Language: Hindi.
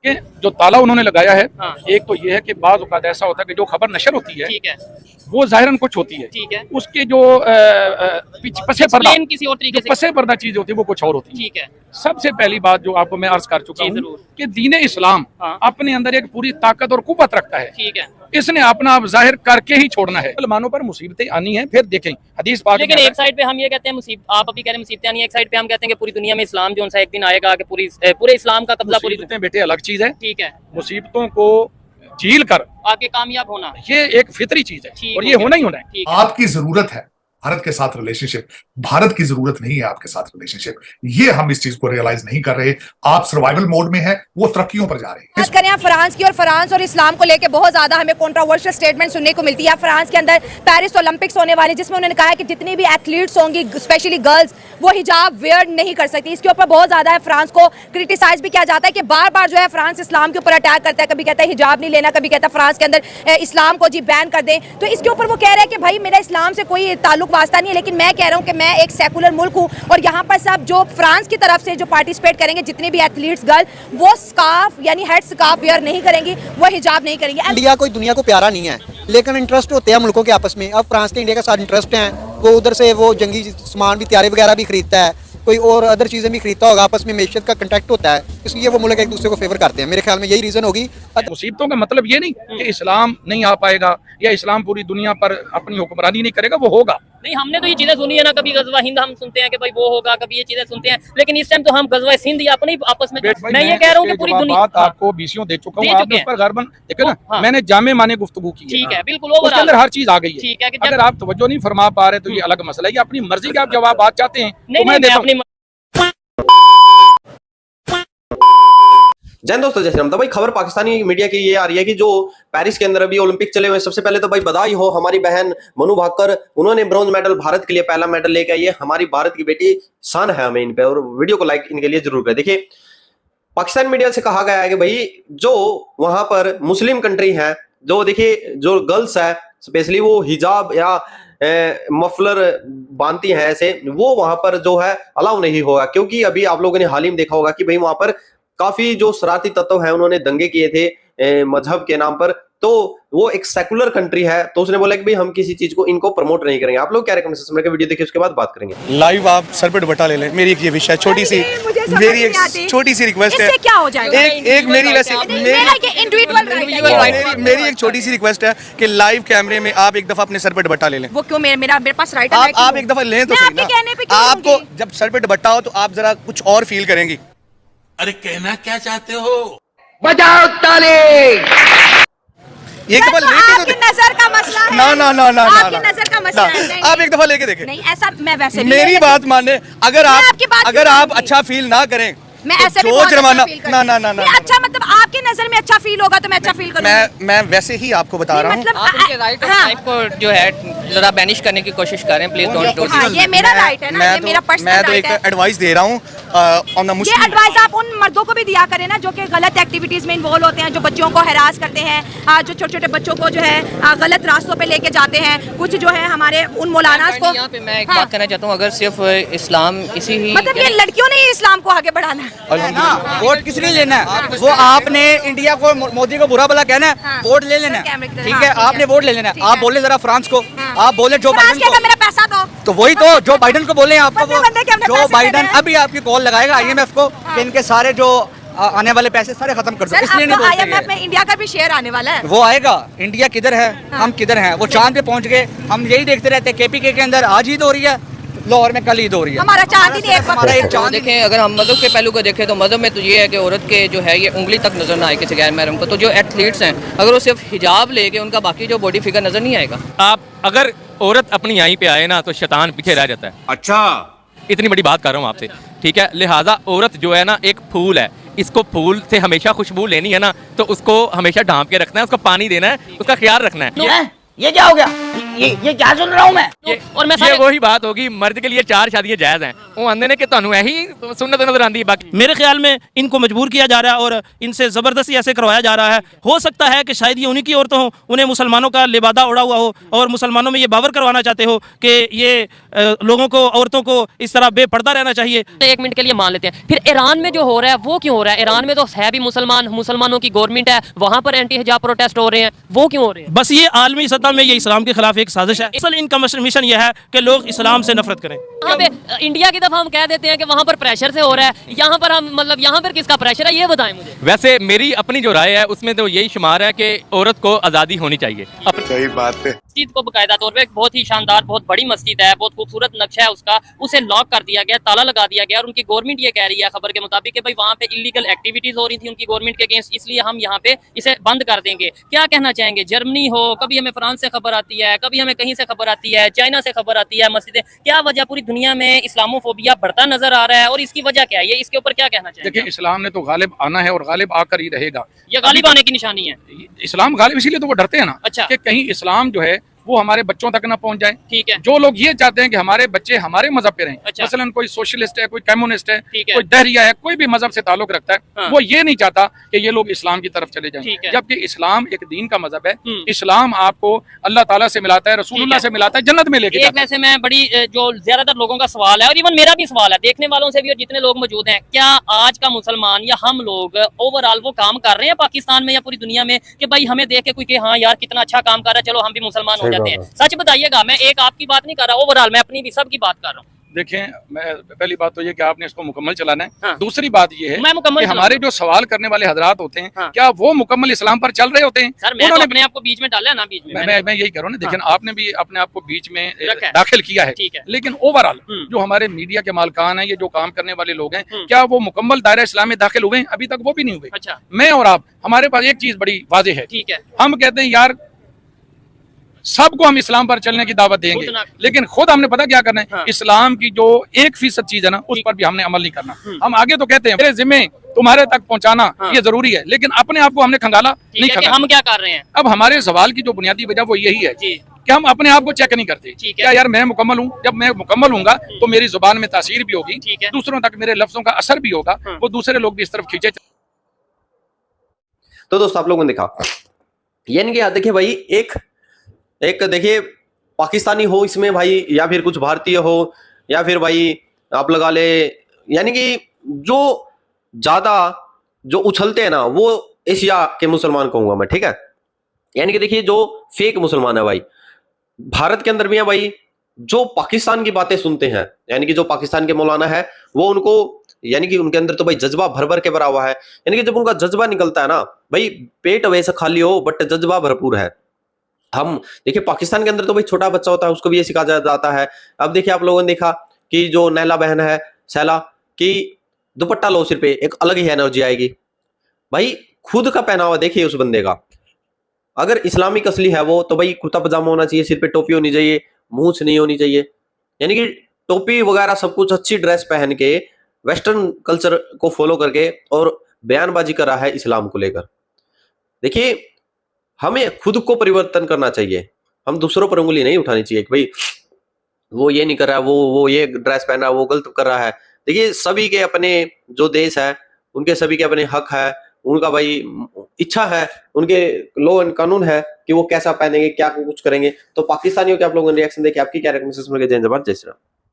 कि जो ताला उन्होंने लगाया है, हाँ। एक तो ये है कि बाज़ औक़ात ऐसा होता है कि जो खबर नशर होती है, ठीक है, वो ज़ाहिरन कुछ होती है, ठीक है, उसके जो पसे पर्दा, Explain किसी और तरीके जो से, पसे पर्दा चीज होती है वो कुछ और होती है। ठीक है, सबसे पहली बात जो आपको मैं अर्ज कर चुका जी, हूँ जरूर। कि दीन इस्लाम हाँ। अपने अंदर एक पूरी ताकत और कुव्वत रखता है, ठीक है। इसने अपना आप जाहिर करके ही छोड़ना है। मुसलमानों पर मुसीबतें आनी है, फिर देखें हदीस पाक में लेकिन आता है, एक साइड पे हम ये कहते हैं आप अभी कह रहे हैं मुसीबतें नहीं, एक साइड पे हम कहते हैं कि पूरी दुनिया में इस्लाम जो सा एक दिन आएगा कि पूरे इस्लाम का कब्जा पूरी मुसीबतें बेटे अलग चीज है, ठीक है, मुसीबतों को झील कर आगे कामयाब होना ये एक फितरी चीज है ठीक और हो ये गया। होना ही होना है। ठीक है, आपकी जरूरत है भारत के साथ रिलेशनशिप, भारत की जरूरत नहीं है आपके साथ रिलेशनशिप। ये हम इस चीज को रियलाइज नहीं कर रहे। आप सर्वाइवल मोड में हैं, वो तरक्कियों पर जा रहे हैं। बात करें आप फ्रांस की, और फ्रांस और इस्लाम को लेकर बहुत ज्यादा हमें कंट्रोवर्शियल स्टेटमेंट सुनने को मिलती है। फ्रांस के अंदर पेरिस ओलंपिक्स होने वाले, जिसमें उन्होंने कहा है कि जितनी भी एथलीट्स होंगी स्पेशली गर्ल्स, वो हिजाब वेयर नहीं कर सकती। इसके ऊपर बहुत ज्यादा फ्रांस को क्रिटिसाइज भी किया जाता है कि बार बार जो है फ्रांस इस्लाम के ऊपर अटैक करता है, कभी कहता है हिजाब नहीं लेना, कभी कहता है फ्रांस के अंदर इस्लाम को जी बैन कर दें। तो इसके ऊपर वो कह रहे हैं कि भाई मेरा इस्लाम से कोई ताल्लुक वास्ता नहीं है, लेकिन मैं कह रहा हूं कि मैं एक सेकुलर मुल्क हूं और यहां पर सब जो फ्रांस की तरफ से जो पार्टिसिपेट करेंगे, जितने भी एथलीट्स गर्ल, वो स्कार्फ यानी हेड स्कार्फ वेयर नहीं करेंगी, वो हिजाब नहीं करेंगी। इंडिया कोई दुनिया को प्यारा नहीं है, लेकिन इंटरेस्ट होते हैं मुल्कों के आपस में। अब फ्रांस के इंडिया के साथ इंटरेस्ट हैं, वो उधर से वो जंगी सामान भी, तैयारी वगैरह भी खरीदता है, कोई और अदर चीज़ें भी खरीदता होगा, आपस में मैशियत का कंटेक्ट होता है, इसलिए वो मुल्क एक दूसरे को फेवर करते हैं। मेरे ख्याल में यही रीज़न होगी। मुसीबतों का मतलब ये नहीं कि इस्लाम नहीं आ पाएगा या इस्लाम पूरी दुनिया पर अपनी हुक्मरानी नहीं करेगा, वो होगा। नहीं हमने तो ये चीजें सुनी है ना, कभी गजवा हिंद हम सुनते हैं कि भाई वो होगा, कभी ये चीजें सुनते हैं, लेकिन इस टाइम तो हम गजवा सिंध या अपने आपस में, मैं ये कह रहा हूँ कि पूरी दुनिया बात आपको बीसियों दे चुका हूँ, आपने उस पर गौर देखो ना, हाँ। मैंने जामे माने गुफ्तगू की ठीक है, बिल्कुल उसके अंदर हर चीज आ गई है। ठीक है कि अगर आप तवज्जो नहीं फरमा पा रहे तो ये अलग मसला है कि अपनी मर्जी के आप जवाब बात चाहते हैं नहीं तो मैं देता हूं। जय दोस्तों, जय श्री राम। तो भाई खबर पाकिस्तानी मीडिया की ये आ रही है कि जो पेरिस के अंदर अभी ओलंपिक चले हुए, सबसे पहले तो भाई बधाई हो हमारी बहन मनु भाकर, उन्होंने ब्रॉन्ज मेडल भारत के लिए पहला मेडल लेकर आई है। हमारी भारत की बेटी, शान है हमें इन पे, और वीडियो को लाइक इनके लिए जरूर करें। देखिए पाकिस्तान मीडिया से कहा गया है कि भाई जो वहां पर मुस्लिम कंट्री है, जो देखिए जो गर्ल्स है स्पेशली वो हिजाब या मफलर बांधती हैं ऐसे, वो वहां पर जो है अलाउ नहीं होगा, क्योंकि अभी आप लोगों ने हाल ही में देखा होगा कि भाई वहां पर काफी जो शरारती तत्व हैं उन्होंने दंगे किए थे मजहब के नाम पर। तो वो एक सेकुलर कंट्री है, तो उसने बोला कि भाई हम किसी चीज को इनको प्रमोट नहीं करेंगे। आप लोग क्या कमेंट सेक्शन में वीडियो देखिए, उसके बाद बात करेंगे। लाइव आप सर पे दुपट्टा ले लें, मेरी एक ये विश है, छोटी सी मेरी एक छोटी सी रिक्वेस्ट है। क्या हो जाएगा? एक मेरी वैसे मेरी एक छोटी सी रिक्वेस्ट है कि लाइव कैमरे में आप एक दफा अपने सर पे दुपट्टा ले लें। वो क्यों? मेरे पास राइट है। आप एक दफा लें तो सही ना। आपको जब सर पे दुपट्टा हो तो आप जरा कुछ और फील करेंगी। अरे कहना क्या चाहते हो? बजाओ ताली। एक दफा लेके आपकी नजर का मसला है। ना आपकी नजर का मसला है। आप एक दफा लेके देखें। नहीं ऐसा मैं वैसे मेरी बात माने, अगर आप अच्छा फील ना करें, मैं ऐसे भी जो बहुत जुर्माना अच्छा ना अच्छा, मतलब आपकी नजर में अच्छा फील होगा तो मैं अच्छा फील करूंगी। मैं वैसे ही आपको बता रहा हूँ। मतलब आप उनके राइट ऑफ टाइम को जो है जरा बैनिश करने की कोशिश करें, प्लीज डोंट डू दिस। ये मेरा राइट है ना, ये मेरा पर्सनल मैं तो राइट एक है। एडवाइस दे रहा हूँ ऑन द ये मुस्लिम। एडवाइस आप उन मर्दों को भी दिया करें ना जो कि गलत एक्टिविटीज में इन्वॉल्व होते हैं, जो बच्चों को हरास करते हैं, जो छोटे छोटे बच्चों को जो है गलत रास्तों पे लेके जाते हैं। कुछ जो है हमारे उन मौलानास को, यहाँ पे मैं एक बात करना चाहता हूँ, अगर सिर्फ इस्लाम इसी ही मतलब ये लड़कियों ने ही इस्लाम को आगे बढ़ाना है। वोट किस लिए लेना है? वो आपने इंडिया को, मोदी को बुरा भला कहना है, वोट ले लेना है, ठीक है? आपने वोट ले लेना है। आप बोले जरा फ्रांस को, आप बोले जो बाइडन को, मेरा पैसा दो, तो वही तो जो बाइडन को बोले आपको, जो पैसे बाइडन देने हैं। अभी आपकी कॉल लगाएगा IMF को कि इनके सारे जो आने वाले पैसे सारे खत्म कर दो। इसलिए नहीं बोलते IMF में इंडिया का भी शेयर आने वाला है। वो आएगा। इंडिया किधर है, हम किधर हैं? वो चांद पे पहुंच गए, हम यही देखते रहते हैं। KPK के अंदर आज ईद हो रही है, लाहौर में कल ईद हो रही है। हमारा चांद ही नहीं, हमारा एक चांद। देखें, अगर हम मजहब के पहलू को देखें तो मजहब में तो ये है कि औरत के जो है ये उंगली तक नजर ना आए किसी गैर महरम को। तो जो एथलीट्स हैं अगर वो सिर्फ हिजाब लेके, उनका बाकी जो बॉडी फिगर नजर नहीं आएगा। आप अगर औरत अपनी यहीं पे आए ना तो शैतान पीछे रह जाता है। अच्छा, इतनी बड़ी बात कर रहा हूँ आपसे, ठीक है? लिहाजा औरत जो है ना एक फूल है, इसको फूल से हमेशा खुशबू लेनी है ना, तो उसको हमेशा ढांप के रखना है, उसको पानी देना है, उसका ख्याल रखना है। ये क्या हो गया? ये क्या सुन रहा हूँ मैं? और मैं ये वही बात होगी, मर्द के लिए 4 शादियां जायज हैं, वो आंदे ने कि ਤੁਹਾਨੂੰ ਇਹੀ सुन्नत नजर आंदी बाकी। मेरे ख्याल में इनको मजबूर किया जा रहा है और इनसे ज़बरदस्ती ऐसे करवाया जा रहा है। हो सकता है कि शायद ये उन्हीं की औरतें हों, उन्हें मुसलमानों का लिबादा उड़ा हुआ हो और मुसलमानों में ये बावर करवाना चाहते हो कि ये लोगों को, औरतों को इस तरह बेपर्दा रहना चाहिए। 1 मिनट के लिए मान लेते हैं, फिर ईरान में जो हो रहा है वो क्यों हो रहा है? ईरान में तो है भी मुसलमानों की गवर्नमेंट है, वहाँ पर एंटी हिजाब प्रोटेस्ट हो रहे हैं, वो क्यों हो रहे हैं? बस ये आलमी सतह में ये इस्लाम के खिलाफ एक साजिश है। असल इनका मिशन यह है कि लोग इस्लाम से नफरत करें। यहाँ पे इंडिया की दफा हम कह देते हैं कि वहाँ पर प्रेशर से हो रहा है, यहाँ पर हम मतलब यहाँ पर किसका प्रेशर है ये बताएं मुझे। वैसे मेरी अपनी जो राय है उसमें तो यही शुमार है कि औरत को आज़ादी होनी चाहिए। सही बात है। मस्जिद को बकायदा तौर पे बहुत ही शानदार, बहुत बड़ी मस्जिद है, बहुत खूबसूरत नक्शा है उसका, उसे लॉक कर दिया गया, ताला लगा दिया गया और उनकी गवर्नमेंट ये कह रही है खबर के मुताबिक कि भाई वहाँ पे इलीगल एक्टिविटीज हो रही थी उनकी गवर्नमेंट के अगेंस्ट, इसलिए हम यहाँ पे इसे बंद कर देंगे। क्या कहना चाहेंगे? जर्मनी हो, कभी हमें फ्रांस से खबर आती है, कभी हमें कहीं से खबर आती है, चाइना से खबर आती है मस्जिदें, क्या वजह पूरी दुनिया में इस्लामोफोबिया बढ़ता नजर आ रहा है और इसकी वजह क्या है? ये इसके ऊपर क्या कहना चाहेंगे? देखिए, इस्लाम ने तो गालिब आना है और गालिब आकर ही रहेगा। ये गालिब आने की निशानी है। इस्लाम गालिब इसीलिए तो वो डरते हैं ना, अच्छा। कि कहीं इस्लाम जो है वो हमारे बच्चों तक ना पहुंच जाए। ठीक है। जो लोग ये चाहते हैं कि हमारे बच्चे हमारे मजहब पे रहें, अच्छा। मसलन कोई सोशलिस्ट है, कोई कम्युनिस्ट है, ठीक है। कोई दहरिया है, कोई भी मजहब से ताल्लुक रखता है, हाँ। वो ये नहीं चाहता कि ये लोग इस्लाम की तरफ चले ठीक जाएं। है। जबकि इस्लाम एक दीन का मजहब है। इस्लाम आपको अल्लाह ताला से मिलाता है, रसूलुल्लाह से मिलाता है, जन्नत में लेके एक जाता है। वैसे मैं बड़ी जो ज्यादातर लोगों का सवाल है और इवन मेरा भी सवाल है, देखने वालों से भी और जितने लोग मौजूद हैं, क्या आज का मुसलमान या हम लोग ओवरऑल वो काम कर रहे हैं पाकिस्तान में या पूरी दुनिया में कि भाई हमें देख के कोई कि हाँ यार कितना अच्छा काम कर रहा है, चलो हम भी मुसलमान हो जाते हैं? सच बताइएगा, मैं एक आपकी बात नहीं कर रहा, ओवरऑल मैं अपनी भी सबकी बात कर रहा हूँ। देखें, मैं पहली बात तो ये कि आपने इसको मुकम्मल चलाना है। हाँ। दूसरी बात ये है मैं मुकम्मल कि हमारे जो सवाल करने वाले हजरात होते हैं, हाँ। क्या वो मुकम्मल इस्लाम पर चल रहे होते हैं? सर मैं तो अपने आप को बीच में डाला है ना, बीच में मैं यही कह रहा हूँ ना। लेकिन आपने भी अपने आप को बीच में रखा है। दाखिल किया है। ठीक है। लेकिन ओवरऑल जो हमारे मीडिया के मालकान हैं, ये जो काम करने वाले लोग हैं, क्या वो मुकम्मल दायरा इस्लाम में दाखिल हुए हैं? अभी तक वो भी नहीं हुए। अच्छा। मैं और आप, हमारे पास एक चीज बड़ी वाज़ेह है। ठीक है। हम कहते हैं यार सबको हम इस्लाम पर चलने की दावत देंगे, लेकिन खुद हमने पता क्या करना है? हाँ। इस्लाम की जो 1% चीज है ना, उस पर भी हमने अमल नहीं करना। हम आगे तो कहते हैं मेरे जिम्मे तुम्हारे तक पहुंचाना ये जरूरी है, लेकिन अपने आप को हमने खंगाला नहीं खंगाला। हम क्या कर रहे हैं? अब हमारे सवाल की जो बुनियादी वजह वो यही है जी। कि हम अपने आप को चेक नहीं करते। क्या यार मैं मुकम्मल हूँ? जब मैं मुकम्मल हूँगा तो मेरी जुबान में तासीर भी होगी, दूसरों तक मेरे लफ्जों का असर भी होगा, वो दूसरे लोग भी इस तरफ खींचे। तो दोस्तों आप लोगों ने देखा, यानी कि देखिए भाई एक देखिए पाकिस्तानी हो इसमें भाई, या फिर कुछ भारतीय हो, या फिर भाई आप लगा ले, यानी कि जो ज्यादा जो उछलते हैं ना वो एशिया के मुसलमान कहूंगा मैं, ठीक है। यानी कि देखिए जो फेक मुसलमान है भाई, भारत के अंदर भी है भाई, जो पाकिस्तान की बातें सुनते हैं, यानी कि जो पाकिस्तान के मौलाना है वो उनको, यानी कि उनके अंदर तो भाई जज्बा भर भर के भरा हुआ है। यानी कि जब उनका जज्बा निकलता है ना भाई, पेट वैसे खाली हो बट जज्बा भरपूर है। हम देखिए पाकिस्तान के अंदर तो भाई छोटा बच्चा होता है उसको भी ये सिखाया जाता है। अब देखिए आप लोगों ने देखा कि जो नैला बहन है सैला की दुपट्टा लो सिर पे, एक अलग ही एनर्जी आएगी भाई। खुद का पहनावा देखिए उस बंदे का, अगर इस्लामिक असली है वो तो भाई कुर्ता पजामा होना चाहिए, सिर पे टोपी होनी चाहिए, मूंछ नहीं होनी चाहिए, यानी कि टोपी वगैरह सब कुछ अच्छी ड्रेस पहन के वेस्टर्न कल्चर को फॉलो करके और बयानबाजी कर रहा है इस्लाम को लेकर। देखिए हमें खुद को परिवर्तन करना चाहिए, हम दूसरों पर उंगली नहीं उठानी चाहिए कि भाई वो ये नहीं कर रहा है, वो ये ड्रेस पहन रहा है, वो गलत कर रहा है। देखिए सभी के अपने जो देश है उनके सभी के अपने हक है, उनका भाई इच्छा है, उनके लॉ एंड कानून है कि वो कैसा पहनेंगे, क्या कुछ करेंगे। तो पाकिस्तानियों के आप लोगों ने रिएक्शन देखे, आपकी क्या रिएक्शन? जय जवान जय श्री राम।